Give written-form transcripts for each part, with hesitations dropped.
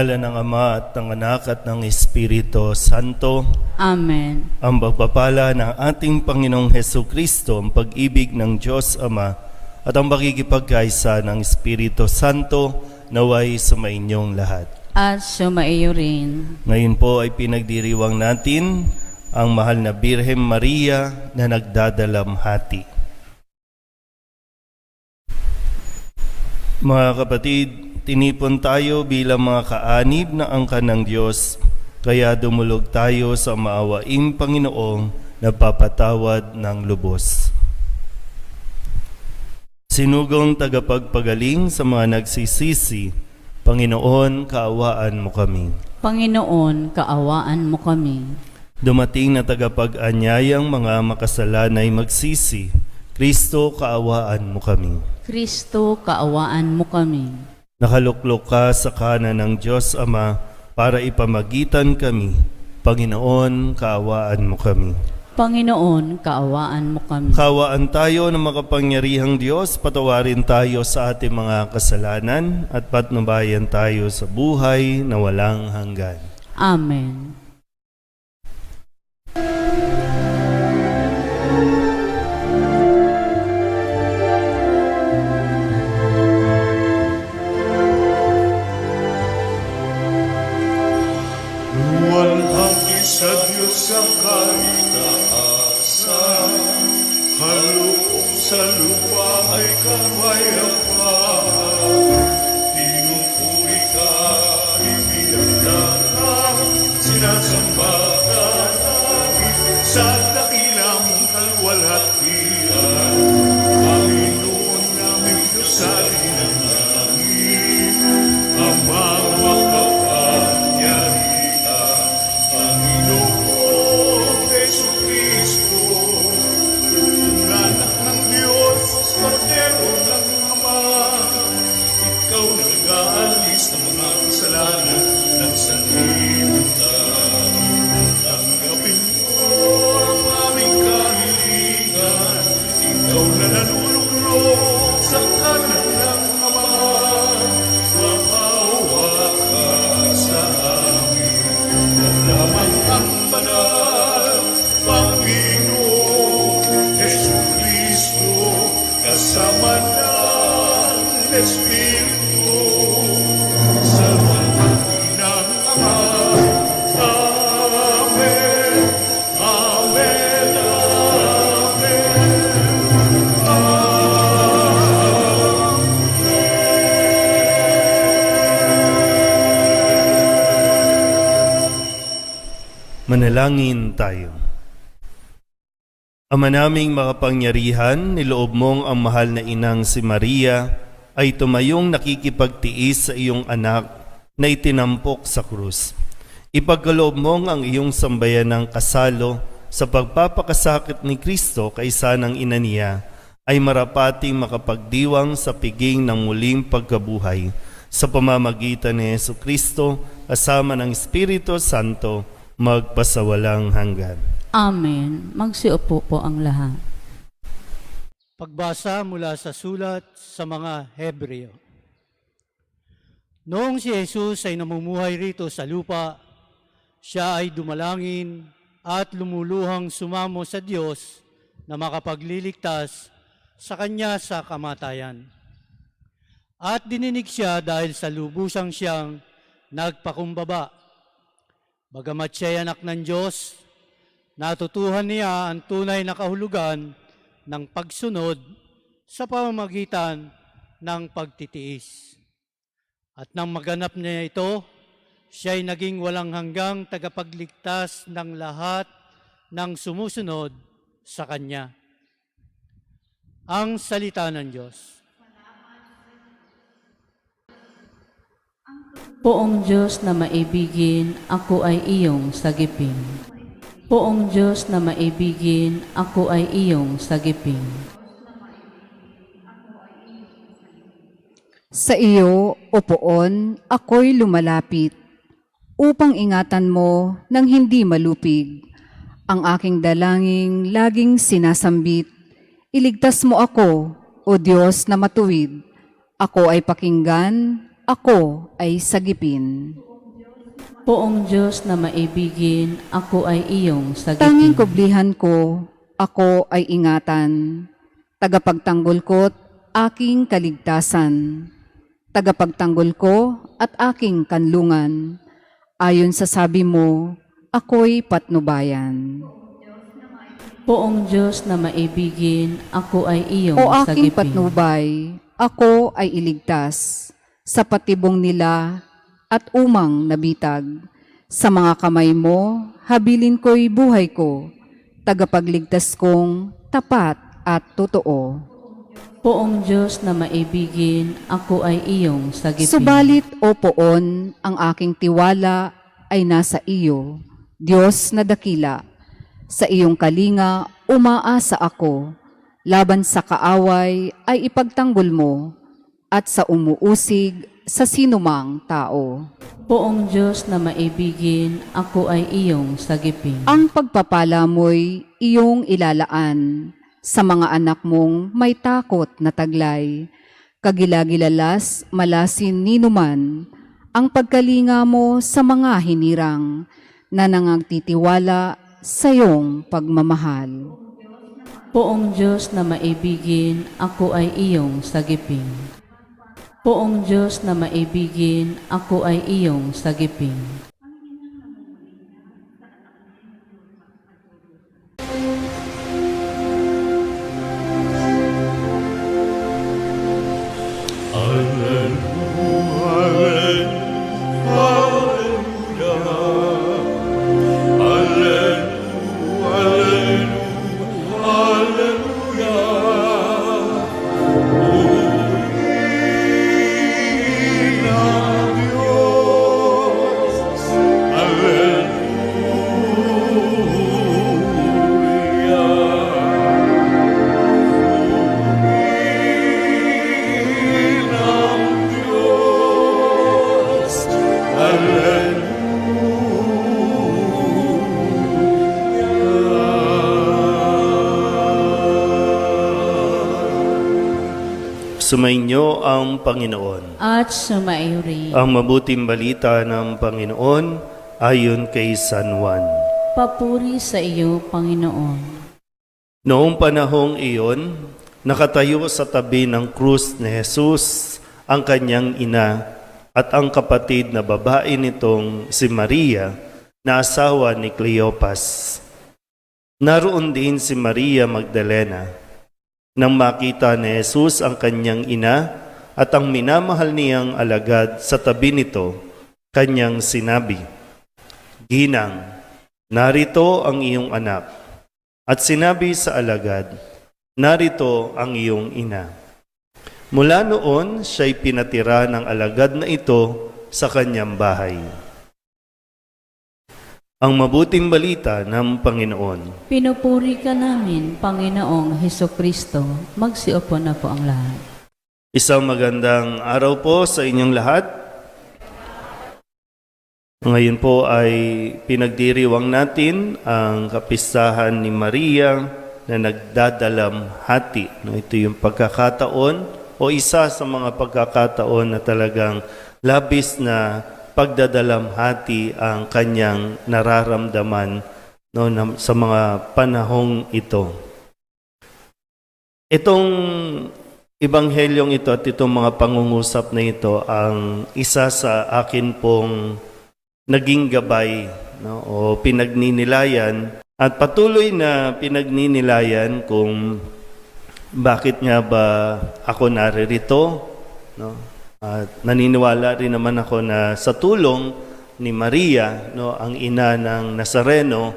Ngalan ng Ama at ng Anak at ng Espiritu Santo. Amen. Ang pagpapala ng ating Panginoong Hesukristo, ang pag-ibig ng Diyos Ama at ang pakikipagkaisa ng Espiritu Santo naway sumainyong lahat. At sumaiyo rin. Ngayon po ay pinagdiriwang natin ang mahal na Birhen Maria na nagdadalamhati. Mga kapatid, tinipon tayo bilang mga kaanib na angkan ng Diyos, kaya dumulog tayo sa maawaing Panginoong nagpapatawad ng lubos. Sinugong tagapagpagaling sa mga nagsisisi, Panginoon, kaawaan mo kami. Panginoon, kaawaan mo kami. Dumating na tagapag-anyayang mga makasalanay magsisi, Kristo, kaawaan mo kami. Kristo, kaawaan mo kami. Nakaluklok ka sa kanan ng Diyos Ama para ipamagitan kami. Panginoon, kaawaan mo kami. Panginoon, kaawaan mo kami. Kaawaan tayo ng makapangyarihang Diyos, patawarin tayo sa ating mga kasalanan at patnubayan tayo sa buhay na walang hanggan. Amen. Walhati sa Diyos sa kaitaasan, halupong sa lupa ay kapayapaan. Pinupuri ka, ipinagdarang, sinasamba ka namin sa dakilang kalwalhatian. Panginoon namin Diyos sa ng langit, Amang makapangyarihan, Panginoong Jesucristo, anak ng Diyos, Kordero ng Ama. Ikaw na nag-aalis ng mga kasalanan ng sanlibutan. Tanggapin mo ang aming kahilingan. Ikaw na nanunulong sa kanan ng Ama. Maawa ka sa amin. Lamang ang banal, Panginoong Jesucristo, kasama ng Espiritu, sa walhati ng Ama. Amen. Amen. Manalangin tayo. Ama naming makapangyarihan, niloob mong ang mahal na inang si Maria ay tumayong nakikipagtiis sa iyong anak na itinampok sa krus. Ipagkaloob mong ang iyong sambayanang kasalo sa pagpapakasakit ni Kristo kaysa ng ina niya ay marapating makapagdiwang sa piging ng muling pagkabuhay sa pamamagitan ni Jesucristo kasama ng Espiritu Santo magpasawalang hanggan. Amen. Magsiupo po ang lahat. Pagbasa mula sa sulat sa mga Hebreo. Noong si Jesus ay namumuhay rito sa lupa, siya ay dumalangin at lumuluhang sumamo sa Diyos na makapagliligtas sa kanya sa kamatayan. At dininig siya dahil sa lubusang siyang nagpakumbaba. Bagamat siya'y anak ng Diyos, natutuhan niya ang tunay na kahulugan ng pagsunod sa pamamagitan ng pagtitiis. At nang maganap niya ito, siya'y naging walang hanggang tagapagligtas ng lahat ng sumusunod sa Kanya. Ang salita ng Diyos. Poong Diyos na maibigin, ako ay iyong sagipin. Poong Diyos na maibigin, ako ay iyong sagipin. Sa iyo, O Poon, ako'y lumalapit, upang ingatan mo nang hindi malupig. Ang aking dalangin laging sinasambit, iligtas mo ako, O Diyos na matuwid. Ako ay pakinggan, ako ay sagipin. Poong Diyos na maibigin, ako ay iyong Tanging sagipin. kublihan ko, ako ay ingatan. Tagapagtanggol ko't aking kaligtasan. Tagapagtanggol ko at aking kanlungan. Ayon sa sabi mo, ako'y patnubayan. Poong Diyos na maibigin, ako ay iyong O aking sagipin. patnubay, ako ay iligtas sa patibong nila at umang nabitag. Sa mga kamay mo, habilin ko'y buhay ko, tagapagligtas kong tapat at totoo. Poong Diyos na maibigin, ako ay iyong sagipin. Subalit, o poon, ang aking tiwala ay nasa iyo, Diyos na dakila. Sa iyong kalinga, umaasa ako. Laban sa kaaway ay ipagtanggol mo, at sa umuusig sa sinumang tao. Poong Diyos na maibigin, ako ay iyong sagipin. Ang pagpapala mo'y iyong ilalaan sa mga anak mong may takot na taglay. Kagilagilalas, malasin ninuman, ang pagkalinga mo sa mga hinirang na nangagtitiwala sa iyong pagmamahal. Poong Diyos na maibigin, ako ay iyong sagipin. Poong Diyos na maibigin, ako ay iyong sagipin. Sumainyo ang Panginoon. At sumaiyo rin. Ang mabuting balita ng Panginoon ayon kay San Juan. Papuri sa iyo, Panginoon. Noong panahong iyon, nakatayo sa tabi ng krus ni Jesus ang kanyang ina at ang kapatid na babae nitong si Maria na asawa ni Cleopas. Naroon din si Maria Magdalena. Nang makita ni Jesus ang kanyang ina at ang minamahal niyang alagad sa tabi nito, kanyang sinabi, "Ginang, narito ang iyong anak." At sinabi sa alagad, "Narito ang iyong ina." Mula noon, siya'y pinatira ng alagad na ito sa kanyang bahay. Ang mabuting balita ng Panginoon. Pinupuri ka namin, Panginoong Hesukristo. Magsiupo na po ang lahat. Isang magandang araw po sa inyong lahat. Ngayon po ay pinagdiriwang natin ang kapistahan ni Maria na nagdadalamhati. Ito yung pagkakataon o isa sa mga pagkakataon na talagang labis na pagdadalamhati ang kanyang nararamdaman sa mga panahong ito. Itong ebanghelyong ito at itong mga pangungusap na ito ang isa sa akin pong naging gabay o pinagninilayan at patuloy na pinagninilayan kung bakit nga ba ako naririto. At naniniwala rin naman ako na sa tulong ni Maria, ang ina ng Nazareno,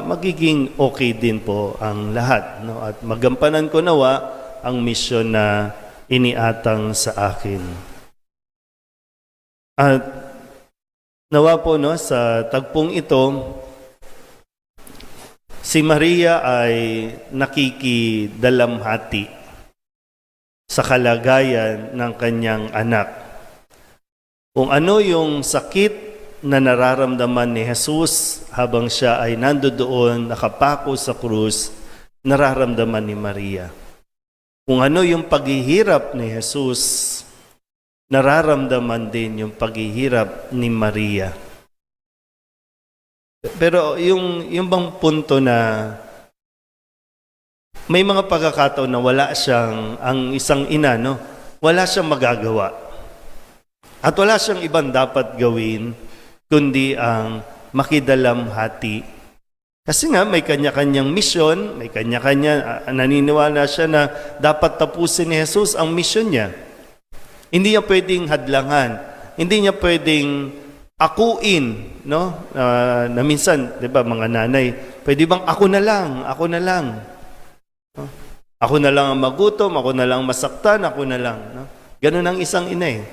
magiging okay din po ang lahat. At magampanan ko nawa ang misyon na iniatang sa akin. At nawa po sa tagpong ito, si Maria ay nakikidalamhati sa kalagayan ng kanyang anak. Kung ano yung sakit na nararamdaman ni Jesus habang siya ay nandoon nakapako sa krus, nararamdaman ni Maria. Kung ano yung paghihirap ni Jesus nararamdaman din yung paghihirap ni Maria. Pero yung bang punto na may mga pagkakataon na wala siyang, ang isang ina, no? Wala siyang magagawa. At wala siyang ibang dapat gawin, kundi ang makidalamhati. Kasi nga, may kanya-kanyang misyon, may kanya-kanya, naniniwala siya na dapat tapusin ni Jesus ang misyon niya. Hindi niya pwedeng hadlangan, hindi niya pwedeng akuin, no? Na minsan, 'di ba, mga nanay, pwede bang ako na lang? No? Ako na lang ang magutom, ako na lang masaktan, ako na lang, no? Ganun ang isang ina eh.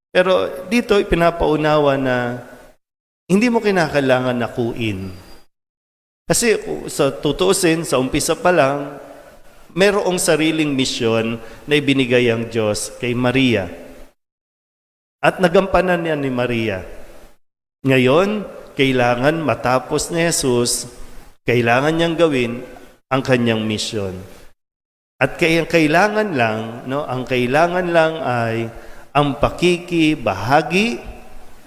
Pero dito pinapaunawa na hindi mo kinakailangan nakuin. Kasi sa tutuusin, sa umpisa pa lang, mayroong sariling misyon na ibinigay ang Diyos kay Maria. At nagampanan niya ni Maria. Ngayon, kailangan matapos ni Jesus, kailangan niyang gawin ang kanyang misyon. At kailangan lang, no, ang kailangan lang ay ang pakikibahagi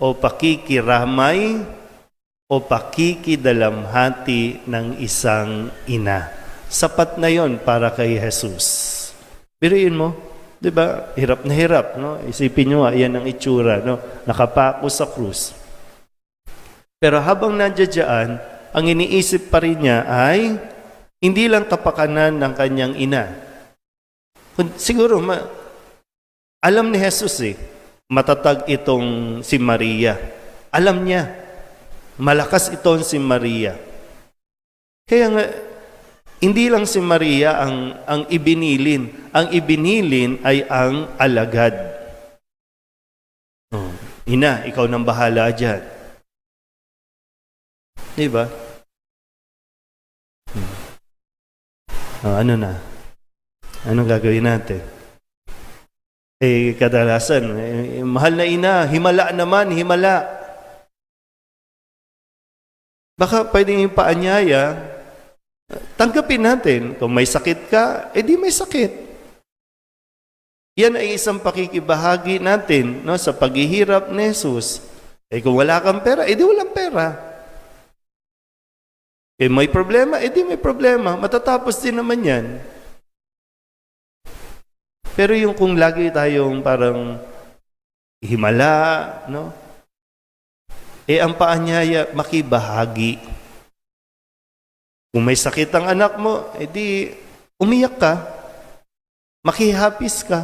o pakikiramay o pakikidalamhati ng isang ina. Sapat na yon para kay Jesus. Biruin mo, 'di ba? Hirap na hirap, no? Isipin niyo, yan ang itsura, no? Nakapako sa krus. Pero habang nandiyan, ang iniisip pa rin niya ay hindi lang kapakanan ng kanyang ina. Siguro, alam ni Jesus matatag itong si Maria. Alam niya, malakas itong si Maria. Kaya nga, hindi lang si Maria ang ibinilin. Ang ibinilin ay ang alagad. Oh, ina, ikaw nang bahala dyan. Diba? Ano na? Anong gagawin natin? Kadalasan, mahal na ina, himala naman, himala. Baka pwedeng yung paanyaya, tanggapin natin. Kung may sakit ka, di may sakit. Yan ay isang pakikibahagi natin, no, sa paghihirap ni Jesus. Kung wala kang pera, di walang pera. May problema, di may problema. Matatapos din naman yan. Pero yung kung lagi tayong parang himala, no? Ang paanyaya, makibahagi. Kung may sakit ang anak mo, di umiyak ka. Makihapis ka.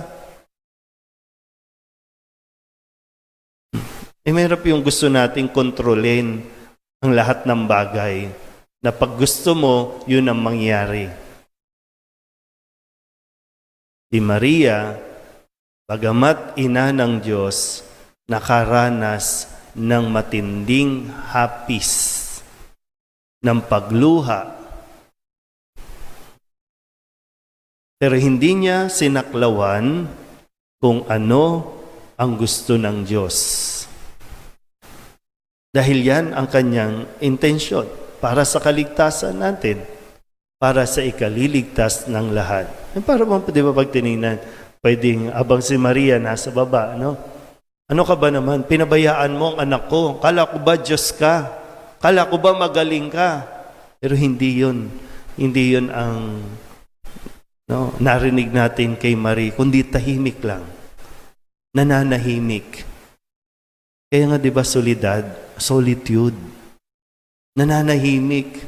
Mahirap yung gusto nating kontrolin ang lahat ng bagay. Na pag gusto mo, yun ang mangyari. Si Maria, bagamat ina ng Diyos, nakaranas ng matinding hapis, ng pagluha. Pero hindi niya sinaklawan kung ano ang gusto ng Diyos. Dahil yan ang kanyang intensyon. Para sa kaligtasan natin, para sa ikaliligtas ng lahat. Para bang, di ba pag tinignan, pwedeng abang si Maria nasa baba, no? Ano ka ba naman? Pinabayaan mo ang anak ko. Kala ko ba Diyos ka? Kala ko ba magaling ka? Pero hindi yun. Hindi yun ang narinig natin kay Maria, kundi tahimik lang. Nananahimik. Kaya nga di ba solitude. Nananahimik.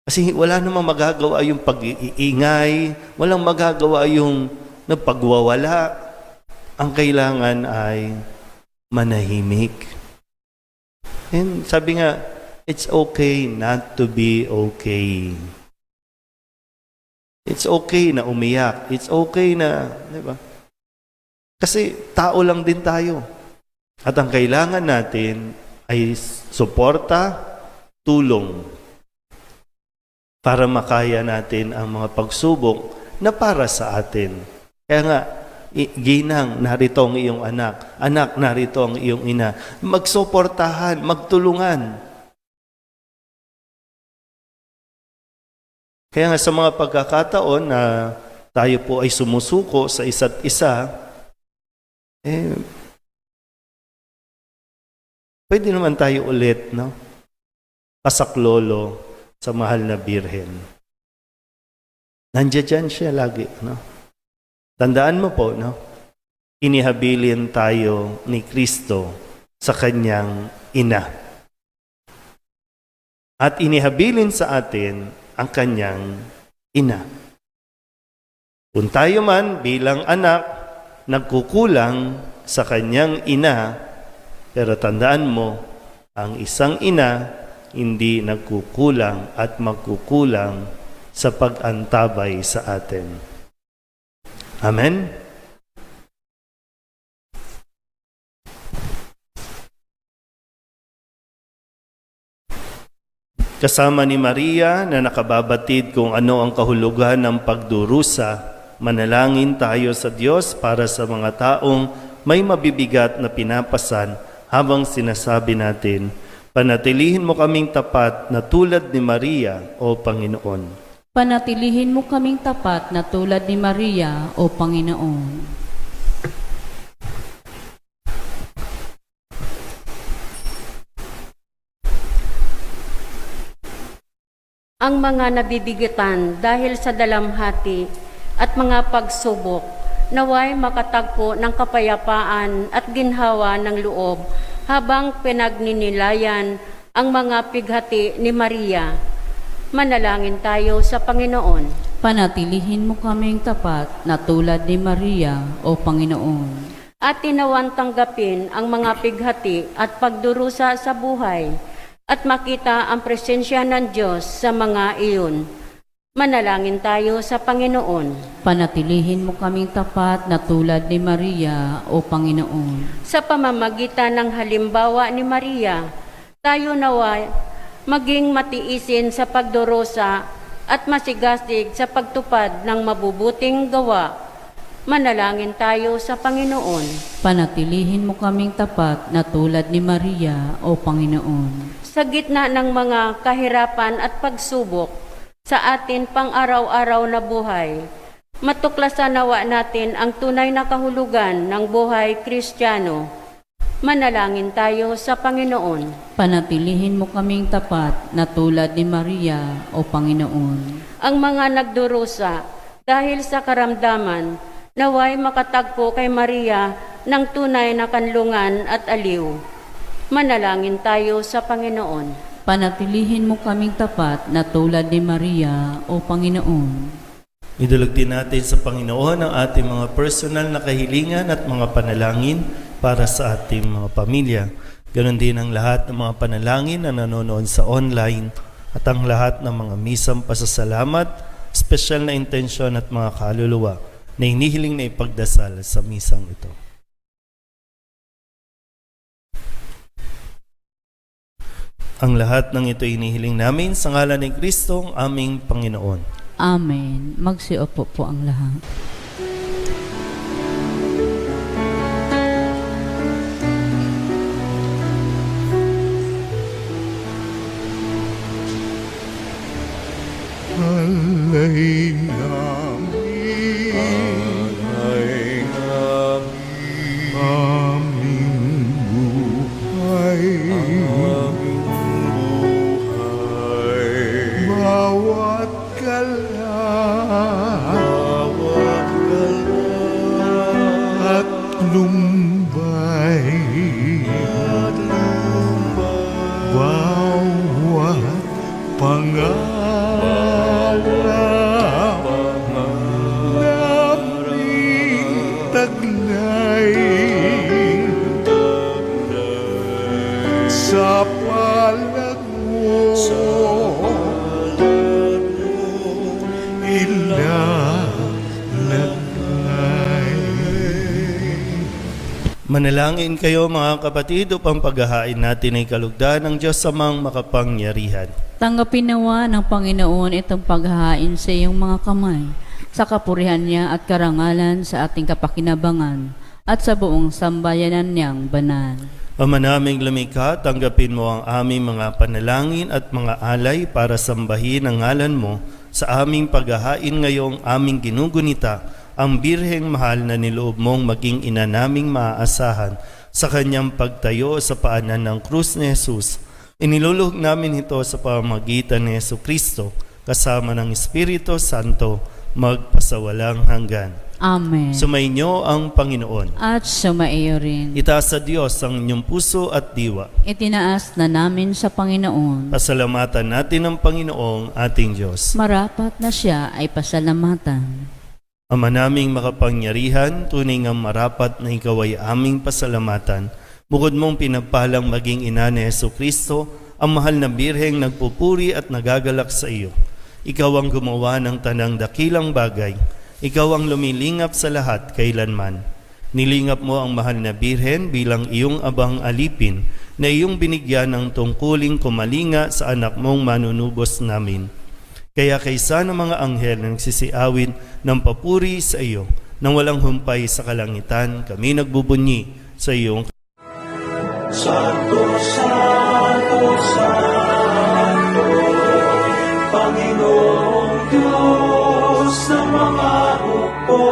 Kasi wala namang magagawa yung pag-iingay, walang magagawa yung pagwawala. Ang kailangan ay manahimik. And sabi nga, it's okay not to be okay. It's okay na umiyak. It's okay na, di ba? Kasi tao lang din tayo. At ang kailangan natin ay suporta, tulong para makaya natin ang mga pagsubok na para sa atin. Kaya nga, ginang, narito ang iyong anak. Anak, narito ang iyong ina. Magsuportahan, magtulungan. Kaya nga sa mga pagkakataon na tayo po ay sumusuko sa isa't isa, Pwede naman tayo ulit, no? Pasaklolo sa mahal na Birhen. Nandiyan dyan siya lagi, no? Tandaan mo po, no? Inihabilin tayo ni Kristo sa kanyang ina. At inihabilin sa atin ang kanyang ina. Kung tayo man bilang anak, nagkukulang sa kanyang ina, pero tandaan mo, ang isang ina hindi nagkukulang at magkukulang sa pag-antabay sa atin. Amen? Kasama ni Maria na nakababatid kung ano ang kahulugan ng pagdurusa, manalangin tayo sa Diyos para sa mga taong may mabibigat na pinapasan habang sinasabi natin, panatilihin mo kaming tapat na tulad ni Maria, O Panginoon. Panatilihin mo kaming tapat na tulad ni Maria, O Panginoon. Ang mga nabibigatan dahil sa dalamhati at mga pagsubok, naway makatagpo ng kapayapaan at ginhawa ng loob habang pinagninilayan ang mga pighati ni Maria. Manalangin tayo sa Panginoon. Panatilihin mo kaming tapat na tulad ni Maria, O Panginoon. At tinawan tanggapin ang mga pighati at pagdurusa sa buhay at makita ang presensya ng Diyos sa mga iyon. Manalangin tayo sa Panginoon. Panatilihin mo kaming tapat na tulad ni Maria, O Panginoon. Sa pamamagitan ng halimbawa ni Maria, tayo naway maging matiisin sa pagdurusa at masigasig sa pagtupad ng mabubuting gawa. Manalangin tayo sa Panginoon. Panatilihin mo kaming tapat na tulad ni Maria, O Panginoon. Sa gitna ng mga kahirapan at pagsubok sa atin pang-araw-araw na buhay, matuklasan nawa natin ang tunay na kahulugan ng buhay Kristiyano. Manalangin tayo sa Panginoon. Panatilihin mo kaming tapat na tulad ni Maria, O Panginoon. Ang mga nagdurusa dahil sa karamdaman, naway makatagpo kay Maria ng tunay na kanlungan at aliw. Manalangin tayo sa Panginoon. Panatilihin mo kaming tapat na tulad ni Maria, O Panginoon. Idulog din natin sa Panginoon ang ating mga personal na kahilingan at mga panalangin para sa ating mga pamilya. Ganon din ang lahat ng mga panalangin na nanonood sa online at ang lahat ng mga misang pasasalamat, espesyal na intensyon at mga kaluluwa na hinihiling na ipagdasal sa misang ito. Ang lahat ng ito inihiling namin sa ngalan ni Kristo, ang aming Panginoon. Amen. Magsiupo po ang lahat. Alay namin, aming buhay, bawat kalan at lumbay, bawat pangarap taglay sa palad mo ilalagay. Manalangin kayo mga kapatid upang paghahain natin ay kalugdan ng Diyos samang makapangyarihan. Tanggapin nawa ng Panginoon itong paghahain sa iyong mga kamay, sa kapurihan niya at karangalan sa ating kapakinabangan, at sa buong sambayanan niyang banal. Ama naming lumikha, tanggapin mo ang aming mga panalangin at mga alay para sambahin ang ngalan mo sa aming paghahain ngayong aming ginugunita ang birheng mahal na niloob mong maging ina naming maaasahan sa kanyang pagtayo sa paanan ng krus ni Jesus. Iniluluhog namin ito sa pamamagitan ni Jesu Kristo kasama ng Espiritu Santo magpasawalang hanggan. Amen. Sumainyo ang Panginoon. At sumaiyo rin. Itaas sa Diyos ang inyong puso at diwa. Itinaas na namin sa Panginoon. Pasalamatan natin ang Panginoong ating Diyos. Marapat na siya ay pasalamatan. Ama naming makapangyarihan, tunay ngang marapat na ikaw ay aming pasalamatan. Bukod mong pinagpalang maging ina ni Jesu Kristo, ang mahal na birheng nagpupuri at nagagalak sa iyo. Ikaw ang gumawa ng tanang dakilang bagay. Ikaw ang lumilingap sa lahat kailanman. Nilingap mo ang mahal na birhen bilang iyong abang alipin na iyong binigyan ng tungkuling kumalinga sa anak mong manunubos namin. Kaya kaysa ng mga anghel na nagsisiawin ng papuri sa iyo, nang walang humpay sa kalangitan, kami nagbubunyi sa iyong Santo, Santo, Santo, Panginoong Diyos ng mga hukbo,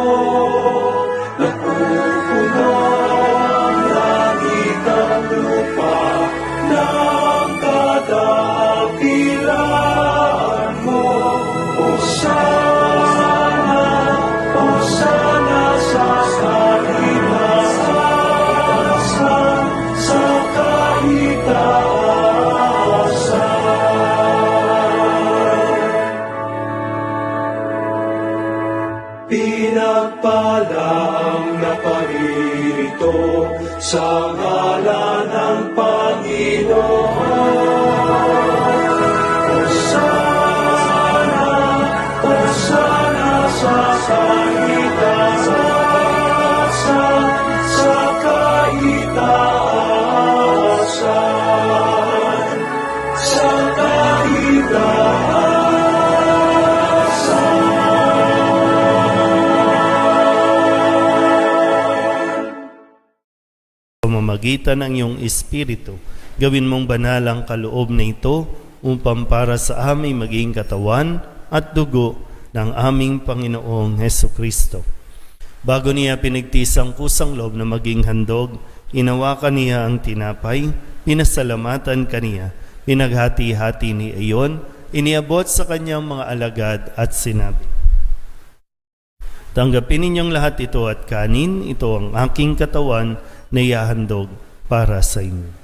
napupuno ang langit at lupa ng kadakilaan mo. Hosana, Hosana sa kahitaasan, sa kahitaasan. Pinagpala ang naparirito sa ngalan ng Panginoon. Hosana, Hosana sa kahitaasan, sa kahitaasan, sa kahitaasan. pamamagitan ng iyong Espiritu. Gawin mong banal ang kaloob na ito upang para sa aming maging katawan at dugo ng aming Panginoong Hesu Kristo. Bago niya pinigtis ang kusang loob na maging handog, hinawakan niya ang tinapay, pinasalamatan kaniya, pinaghati-hati ni iyon, iniabot sa kanyang mga alagad at sinabi, "Tanggapin ninyong lahat ito at kanin, ito ang aking katawan na ihahandog para sa inyo."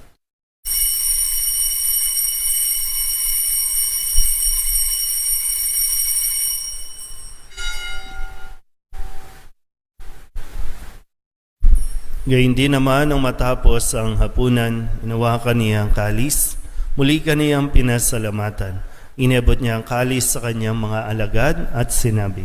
Gayun din naman nang matapos ang hapunan, inawakan niya ang kalis, muli kaniyang pinasalamatan. Inabot niya ang kalis sa kanyang mga alagad at sinabi,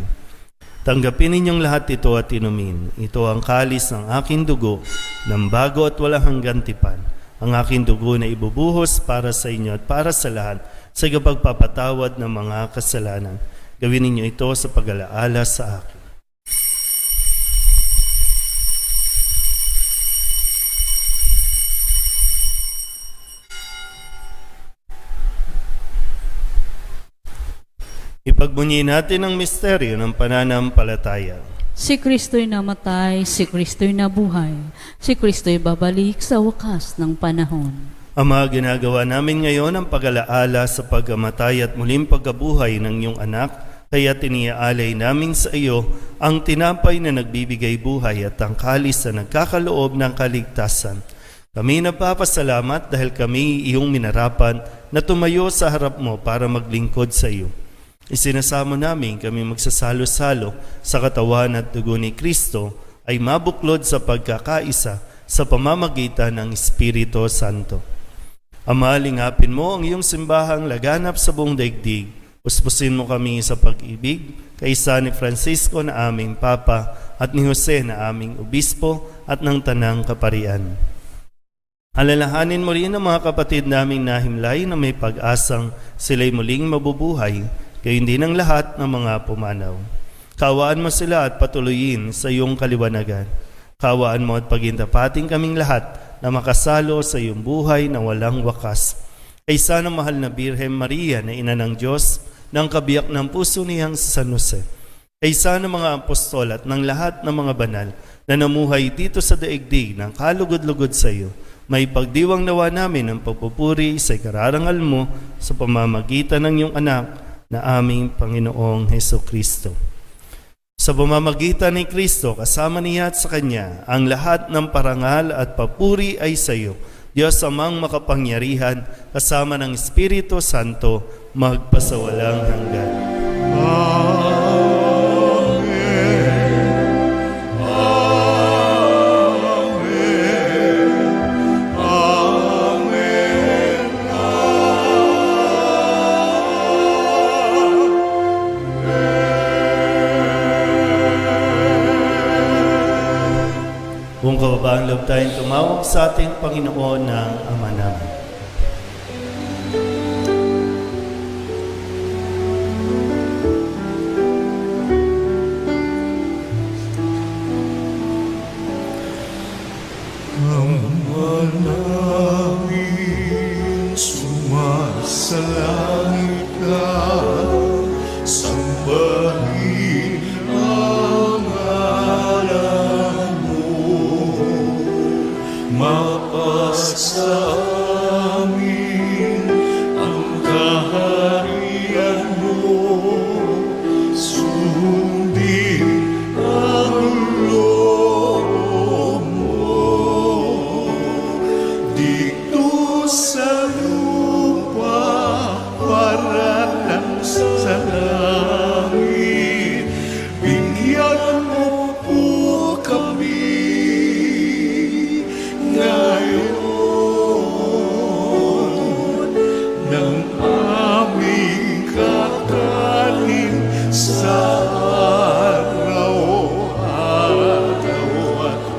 "Tanggapin ninyong lahat ito at inumin. Ito ang kalis ng aking dugo, ng bago at walang hanggang tipan. Ang aking dugo na ibubuhos para sa inyo at para sa lahat sa pagpapatawad ng mga kasalanan. Gawin ninyo ito sa pag-alaala sa akin." Ipagbunyi natin ang misteryo ng pananampalataya. Si Kristo'y namatay, si Kristo'y nabuhay, si Kristo'y babalik sa wakas ng panahon. Ama, ginagawa namin ngayon ang pag-alaala sa pagkamatay at muling pagkabuhay ng iyong anak, kaya tiniaalay namin sa iyo ang tinapay na nagbibigay buhay at ang kalis na nagkakaloob ng kaligtasan. Kami nagpapasalamat dahil kami iyong minarapan na tumayo sa harap mo para maglingkod sa iyo. Isinasamo namin kami magsasalo-salo sa katawan at dugo ni Kristo ay mabuklod sa pagkakaisa sa pamamagitan ng Espiritu Santo. Ama, lingapin mo ang iyong simbahang laganap sa buong daigdig. Puspusin mo kami sa pag-ibig kaysa ni Francisco na aming Papa at ni Jose na aming Obispo at ng Tanang Kaparian. Alalahanin mo rin ang mga kapatid naming nahimlay na may pag-asang sila'y muling mabubuhay, gayon din ang lahat ng mga pumanaw. Kawaan mo sila at patuloyin sa iyong kaliwanagan. Kawaan mo at pagintapating kaming lahat na makasalo sa iyong buhay na walang wakas. Kaysa ng mahal na Birhen Maria na ina ng Diyos, ng kabiyak ng puso niyang San Jose. ay sana mga apostol at ng lahat ng mga banal na namuhay dito sa daigdig ng kalugod-lugod sa iyo, may pagdiwang nawa namin ang pagpupuri sa ikararangal mo sa pamamagitan ng iyong anak na aming Panginoong Heso Kristo. Sa pamamagitan ni Kristo, kasama niya at sa Kanya, ang lahat ng parangal at papuri ay sa iyo, Diyos amang makapangyarihan, kasama ng Espiritu Santo, magpasawalang hanggan. Kung kababaang loob tayong tumawag sa ating Panginoon ng Ama namin. Ama namin, sumasalangit ka, sambahin ang ngalan mo, mapasa amin ang kaharian mo, sundin ang loob mo, dito sa lupa para lang sa langit. Bigyan mo po kami ngayon ng aming kakanin sa araw-araw,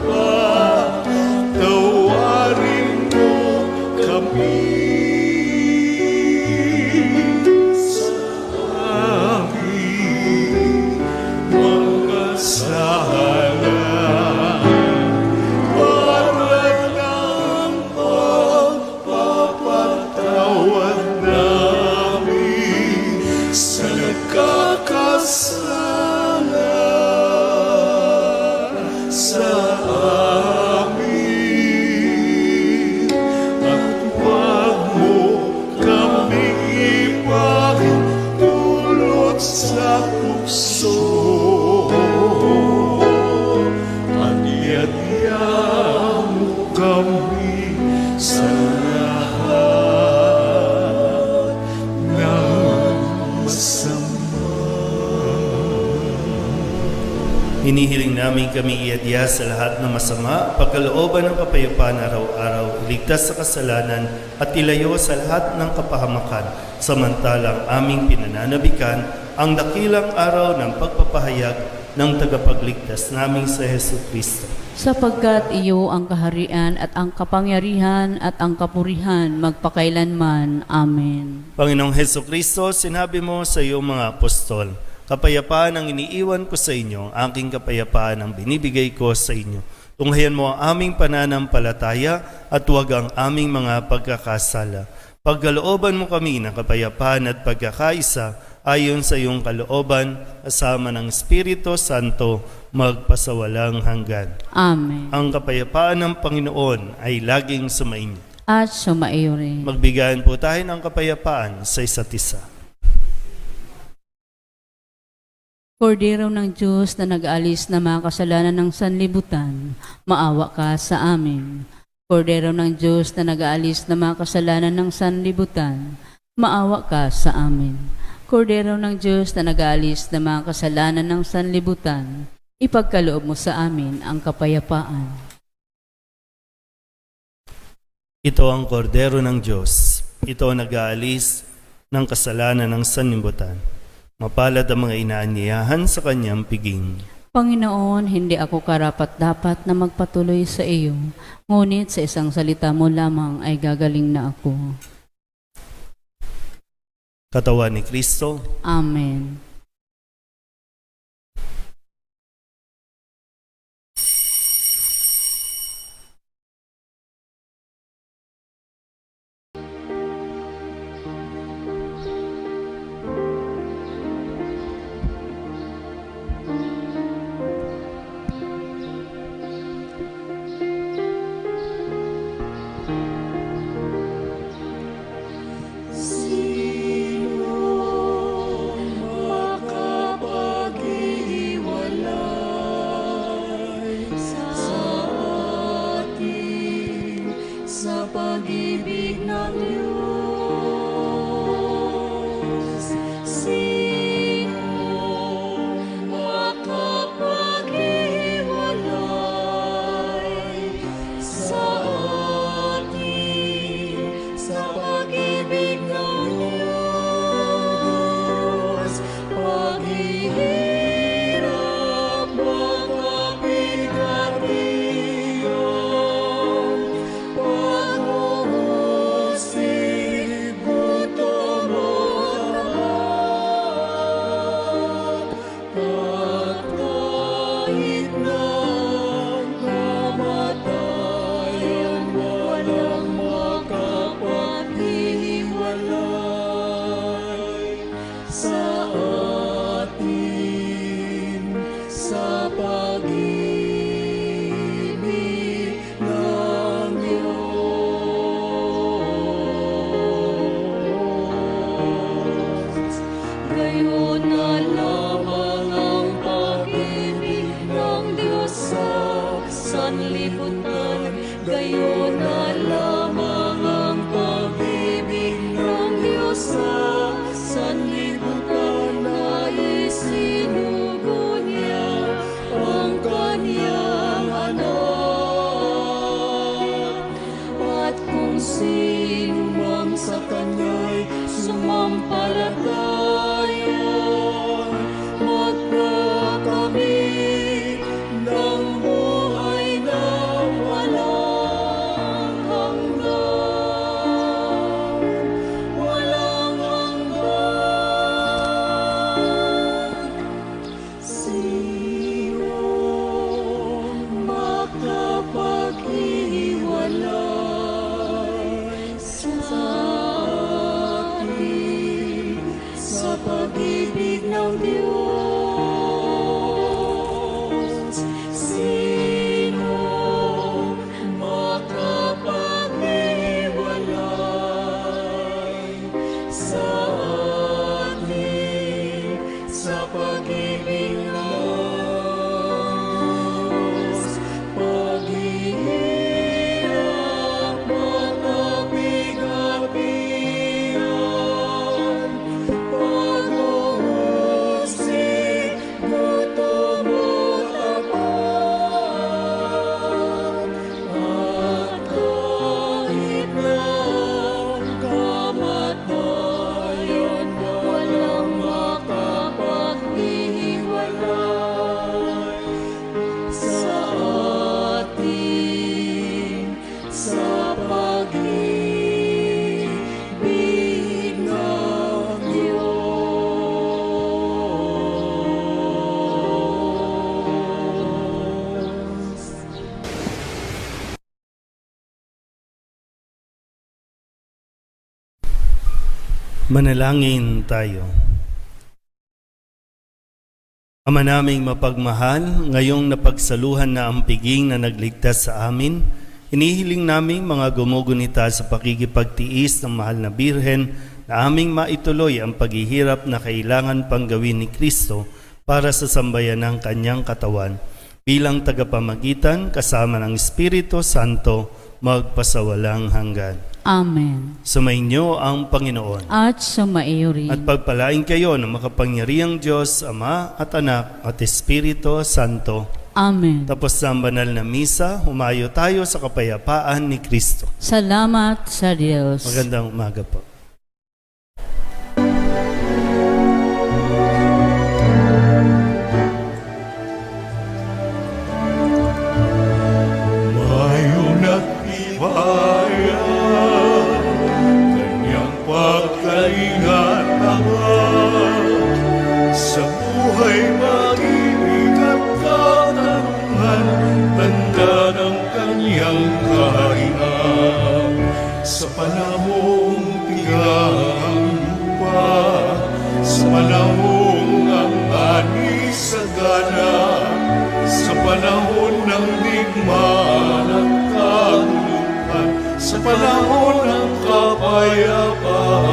at patawarin mo kami sa aming mga sala, para ng pagpapatawad namin sa nagkakasala sa amin, at huwag mo kaming ipagdulot sa tukso, at iadya mo kami sa lahat ng masama. Hinihiling namin kami iadya sa lahat ng masama, pagkalooban ng kapayapaan araw-araw, iligtas sa kasalanan at ilayo sa lahat ng kapahamakan, samantalang aming pinananabikan ang dakilang araw ng pagpapahayag ng tagapagligtas naming sa Heso Kristo. Sapagkat iyo ang kaharian at ang kapangyarihan at ang kapurihan magpakailanman. Amen. Panginoong Heso Kristo, sinabi mo sa iyong mga apostol, kapayapaan ang iniiwan ko sa inyo, aking kapayapaan ang binibigay ko sa inyo. Tunghayan mo ang aming pananampalataya at huwag ang aming mga pagkakasala. Pagkalooban mo kami ng kapayapaan at pagkakaisa ayon sa iyong kalooban, kasama ng Espiritu Santo, magpasawalang hanggan. Amen. Ang kapayapaan ng Panginoon ay laging sumainyo. At sumaiyo rin. Magbigayan po tayo ng kapayapaan sa isa't isa. Kordero ng Diyos na nag-alis na mga kasalanan ng sanlibutan, maawa ka sa amin. Kordero ng Diyos na nag-alis na mga kasalanan ng sanlibutan, maawa ka sa amin. Kordero ng Diyos na nag-alis na mga kasalanan ng sanlibutan, ipagkaloob mo sa amin ang kapayapaan. Ito ang kordero ng Diyos. Ito ang nag-aalis ng kasalanan ng sanlibutan. Mapalad ang mga inaanyayahan sa kanyang piging. Panginoon, hindi ako karapat-dapat na magpatuloy sa iyo, ngunit sa isang salita mo lamang ay gagaling na ako. Katawan ni Kristo. Amen. pag-ibig ng Diyos, paghihirap makabigabigan, pag-uusig, gutom o tapat, at kahit na kamatayan, walang makapaghihiwalay sa atin, sa pag-ibig ng Diyos. Manalangin tayo. Ama naming mapagmahal, ngayong napagsaluhan na ang piging na nagligtas sa amin, hinihiling naming mga gumugunita sa pakikipagtiis ng mahal na Birhen na aming maituloy ang paghihirap na kailangan pang gawin ni Kristo para sa sambayan ng kanyang katawan. Bilang tagapamagitan kasama ng Espiritu Santo, magpasawalang hanggan. Amen. Sumainyo ang Panginoon. At sumaiyo rin. At pagpalain kayo ng makapangyarihang Diyos, Ama at Anak at Espiritu Santo. Amen. Tapos na ang banal na misa, humayo tayo sa kapayapaan ni Kristo. Salamat sa Diyos. Magandang umaga po. Mayon at ibaya, kanyang pagkaingatan, sa buhay mag-ibig at katanungan, tanda ng kanyang kaharian. Sa panahong tigang lupa, sa panahong ang ani sa gana, sa panahon ng digmaan at kaguluhan, sa panahon ng kapayapaan,